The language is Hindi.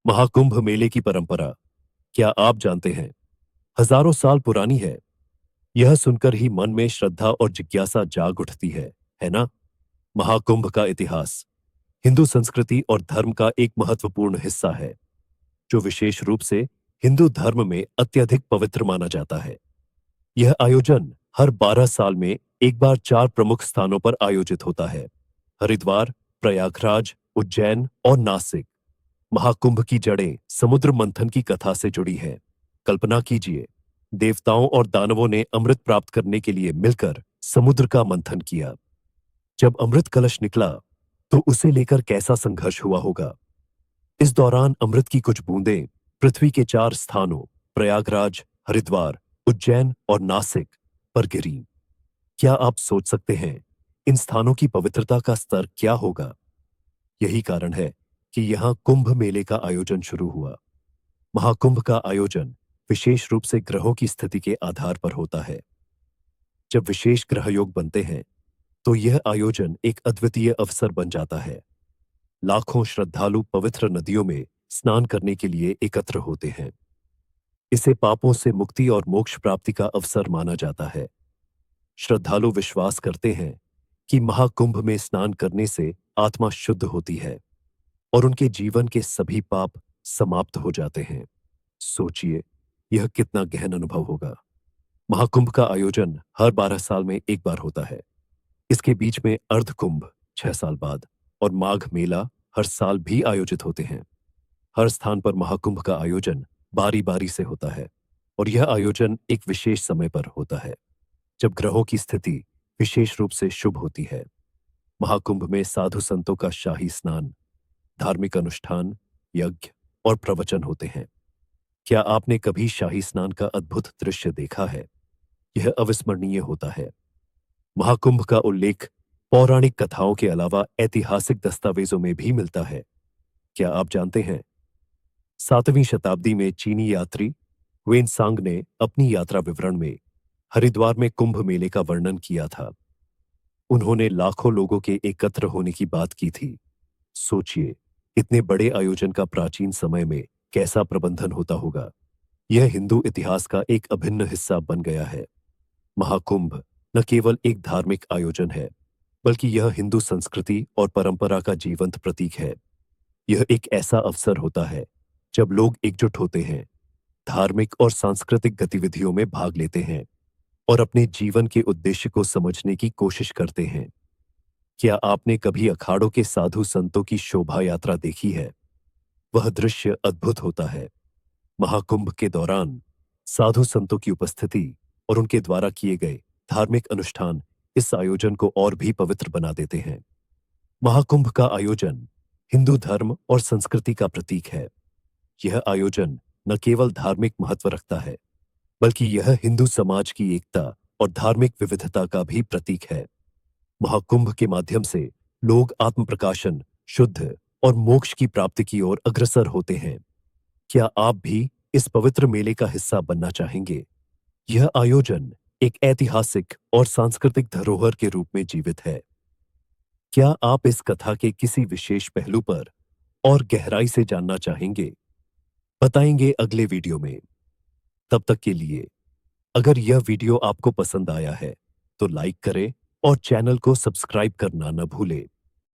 महाकुंभ मेले की परंपरा क्या आप जानते हैं? हजारों साल पुरानी है। यह सुनकर ही मन में श्रद्धा और जिज्ञासा जाग उठती है ना? महाकुंभ का इतिहास हिंदू संस्कृति और धर्म का एक महत्वपूर्ण हिस्सा है, जो विशेष रूप से हिंदू धर्म में अत्यधिक पवित्र माना जाता है। यह आयोजन हर 12 साल में एक बार 4 प्रमुख स्थानों पर आयोजित होता है: हरिद्वार, प्रयागराज, उज्जैन और नासिक। महाकुंभ की जड़ें समुद्र मंथन की कथा से जुड़ी हैं। कल्पना कीजिए, देवताओं और दानवों ने अमृत प्राप्त करने के लिए मिलकर समुद्र का मंथन किया। जब अमृत कलश निकला, तो उसे लेकर कैसा संघर्ष हुआ होगा। इस दौरान अमृत की कुछ बूंदें पृथ्वी के 4 स्थानों प्रयागराज, हरिद्वार, उज्जैन और नासिक पर गिरीं। क्या आप सोच सकते हैं इन स्थानों की पवित्रता का स्तर क्या होगा? यही कारण है कि यहाँ कुंभ मेले का आयोजन शुरू हुआ। महाकुंभ का आयोजन विशेष रूप से ग्रहों की स्थिति के आधार पर होता है। जब विशेष ग्रह योग बनते हैं, तो यह आयोजन एक अद्वितीय अवसर बन जाता है। लाखों श्रद्धालु पवित्र नदियों में स्नान करने के लिए एकत्र होते हैं। इसे पापों से मुक्ति और मोक्ष प्राप्ति का अवसर माना जाता है। श्रद्धालु विश्वास करते हैं कि महाकुंभ में स्नान करने से आत्मा शुद्ध होती है और उनके जीवन के सभी पाप समाप्त हो जाते हैं। सोचिए, यह कितना गहन अनुभव होगा। महाकुंभ का आयोजन हर 12 साल में एक बार होता है। इसके बीच में अर्धकुंभ 6 साल बाद और माघ मेला हर साल भी आयोजित होते हैं। हर स्थान पर महाकुंभ का आयोजन बारी बारी से होता है और यह आयोजन एक विशेष समय पर होता है, जब ग्रहों की स्थिति विशेष रूप से शुभ होती है। महाकुंभ में साधु संतों का शाही स्नान, धार्मिक अनुष्ठान, यज्ञ और प्रवचन होते हैं। क्या आपने कभी शाही स्नान का अद्भुत दृश्य देखा है? यह अविस्मरणीय होता है। महाकुंभ का उल्लेख पौराणिक कथाओं के अलावा ऐतिहासिक दस्तावेजों में भी मिलता है। क्या आप जानते हैं, 7वीं शताब्दी में चीनी यात्री वेनसांग ने अपनी यात्रा विवरण में हरिद्वार में कुंभ मेले का वर्णन किया था। उन्होंने लाखों लोगों के एकत्र होने की बात की थी। सोचिए, इतने बड़े आयोजन का प्राचीन समय में कैसा प्रबंधन होता होगा। यह हिंदू इतिहास का एक अभिन्न हिस्सा बन गया है। महाकुंभ न केवल एक धार्मिक आयोजन है, बल्कि यह हिंदू संस्कृति और परंपरा का जीवंत प्रतीक है। यह एक ऐसा अवसर होता है जब लोग एकजुट होते हैं, धार्मिक और सांस्कृतिक गतिविधियों में भाग लेते हैं और अपने जीवन के उद्देश्य को समझने की कोशिश करते हैं। क्या आपने कभी अखाड़ों के साधु संतों की शोभा यात्रा देखी है? वह दृश्य अद्भुत होता है। महाकुंभ के दौरान साधु संतों की उपस्थिति और उनके द्वारा किए गए धार्मिक अनुष्ठान इस आयोजन को और भी पवित्र बना देते हैं। महाकुंभ का आयोजन हिंदू धर्म और संस्कृति का प्रतीक है। यह आयोजन न केवल धार्मिक महत्व रखता है, बल्कि यह हिंदू समाज की एकता और धार्मिक विविधता का भी प्रतीक है। महाकुंभ के माध्यम से लोग आत्म प्रकाशन, शुद्ध और मोक्ष की प्राप्ति की ओर अग्रसर होते हैं। क्या आप भी इस पवित्र मेले का हिस्सा बनना चाहेंगे? यह आयोजन एक ऐतिहासिक और सांस्कृतिक धरोहर के रूप में जीवित है। क्या आप इस कथा के किसी विशेष पहलू पर और गहराई से जानना चाहेंगे? बताएंगे अगले वीडियो में। तब तक के लिए, अगर यह वीडियो आपको पसंद आया है, तो लाइक करें और चैनल को सब्सक्राइब करना न भूलें।